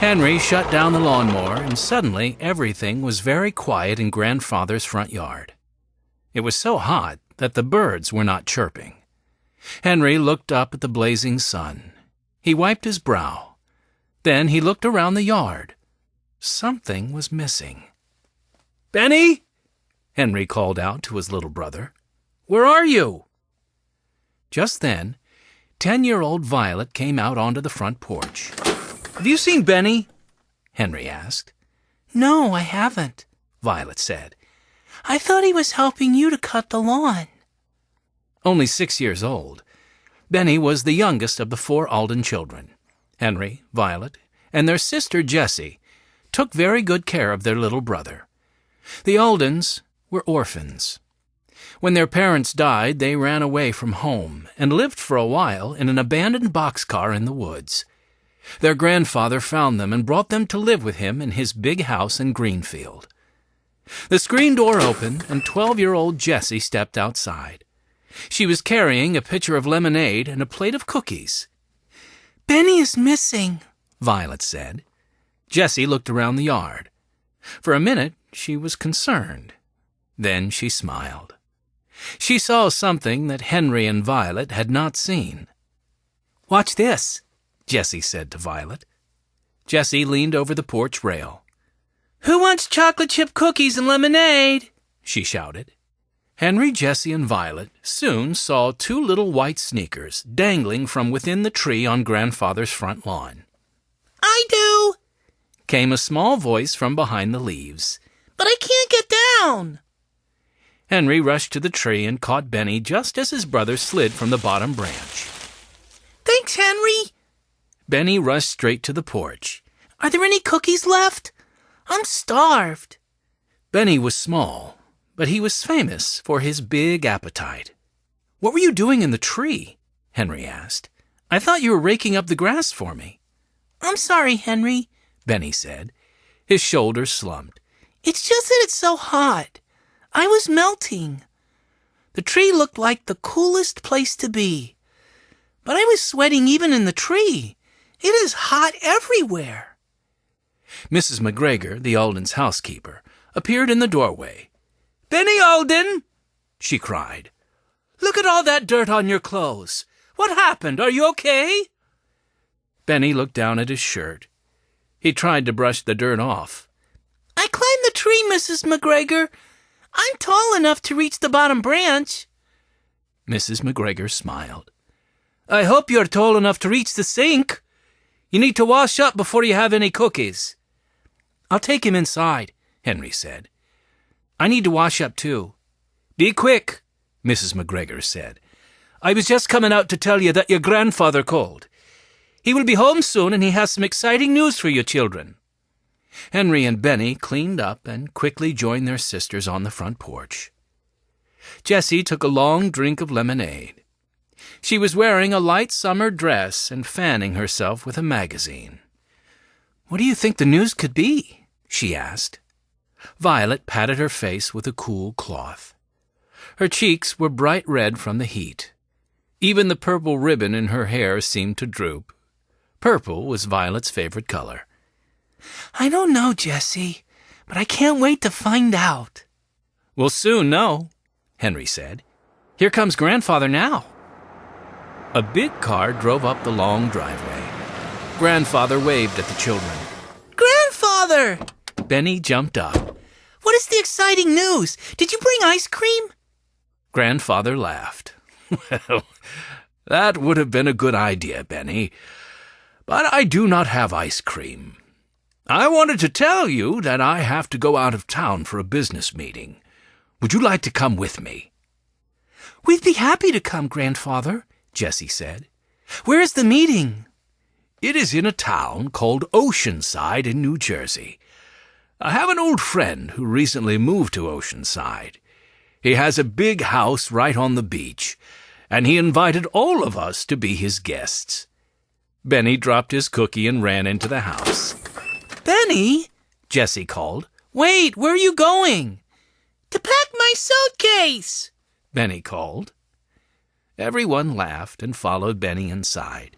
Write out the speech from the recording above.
Henry shut down the lawnmower, and suddenly everything was very quiet in Grandfather's front yard. It was so hot that the birds were not chirping. Henry looked up at the blazing sun. He wiped his brow. Then he looked around the yard. Something was missing. "Benny!" Henry called out to his little brother. "Where are you?" Just then, 10-year-old Violet came out onto the front porch. "Have you seen Benny?" Henry asked. "No, I haven't," Violet said. "I thought he was helping you to cut the lawn." Only 6 years old, Benny was the youngest of the 4 Alden children. Henry, Violet, and their sister Jessie took very good care of their little brother. The Aldens were orphans. When their parents died, they ran away from home and lived for a while in an abandoned boxcar in the woods. Their grandfather found them and brought them to live with him in his big house in Greenfield. The screen door opened, and 12-year-old Jessie stepped outside. She was carrying a pitcher of lemonade and a plate of cookies. "Benny is missing," Violet said. Jessie looked around the yard. For a minute, she was concerned. Then she smiled. She saw something that Henry and Violet had not seen. "Watch this," Jessie said to Violet. Jessie leaned over the porch rail. "Who wants chocolate chip cookies and lemonade?" she shouted. Henry, Jessie, and Violet soon saw 2 little white sneakers dangling from within the tree on Grandfather's front lawn. "I do," came a small voice from behind the leaves. "But I can't get down." Henry rushed to the tree and caught Benny just as his brother slid from the bottom branch. "Thanks, Henry." Benny rushed straight to the porch. "Are there any cookies left? I'm starved." Benny was small, but he was famous for his big appetite. "What were you doing in the tree?" Henry asked. "I thought you were raking up the grass for me." "I'm sorry, Henry," Benny said. His shoulders slumped. "It's just that it's so hot. I was melting. The tree looked like the coolest place to be. But I was sweating even in the tree. It is hot everywhere." Mrs. McGregor, the Aldens' housekeeper, appeared in the doorway. "Benny Alden!" she cried. "Look at all that dirt on your clothes. What happened? Are you okay?" Benny looked down at his shirt. He tried to brush the dirt off. "I climbed the tree, Mrs. McGregor. I'm tall enough to reach the bottom branch." Mrs. McGregor smiled. "I hope you're tall enough to reach the sink. You need to wash up before you have any cookies." "I'll take him inside," Henry said. "I need to wash up too." "Be quick," Mrs. McGregor said. "I was just coming out to tell you that your grandfather called. He will be home soon, and he has some exciting news for you children." Henry and Benny cleaned up and quickly joined their sisters on the front porch. Jessie took a long drink of lemonade. She was wearing a light summer dress and fanning herself with a magazine. "What do you think the news could be?" she asked. Violet patted her face with a cool cloth. Her cheeks were bright red from the heat. Even the purple ribbon in her hair seemed to droop. Purple was Violet's favorite color. "I don't know, Jessie, but I can't wait to find out." "We'll soon know," Henry said. "Here comes Grandfather now." A big car drove up the long driveway. Grandfather waved at the children. "Grandfather!" Benny jumped up. "What is the exciting news? Did you bring ice cream?" Grandfather laughed. "Well, that would have been a good idea, Benny. But I do not have ice cream. I wanted to tell you that I have to go out of town for a business meeting. Would you like to come with me?" "We'd be happy to come, Grandfather," Jessie said. "Where is the meeting?" "It is in a town called Oceanside in New Jersey. I have an old friend who recently moved to Oceanside. He has a big house right on the beach, and he invited all of us to be his guests." Benny dropped his cookie and ran into the house. "Benny," Jessie called. "Wait, where are you going?" "To pack my suitcase," Benny called. Everyone laughed and followed Benny inside.